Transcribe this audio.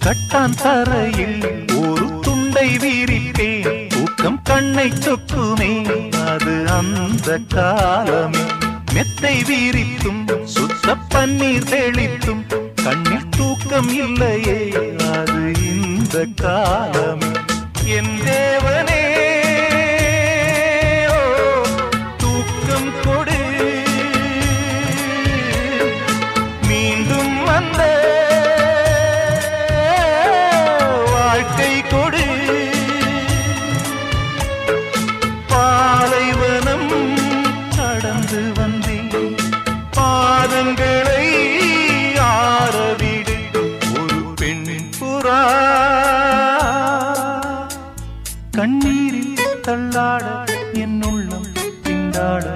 கட்டான் தரையில் ஒரு துண்டை வீரிப்பேன், தூக்கம் கண்ணை சொக்குமே அது அந்த காலமே. மெத்தை வீரித்தும் சுத்த பன்னீர் தெளித்தும் கண்ணில் தூக்கம் இல்லையே அது இந்த காலமே. என் தேவனே தூக்கம் கொடு, மீண்டும் வந்த வாழ்க்கை கொடு. பாலைவனம் கடந்து வந்தேன், பாதங்களை ஆரவிடு ஒரு பெண் புறா. கண்ணீரில் தள்ளாட என் உள்ளம் திண்டாட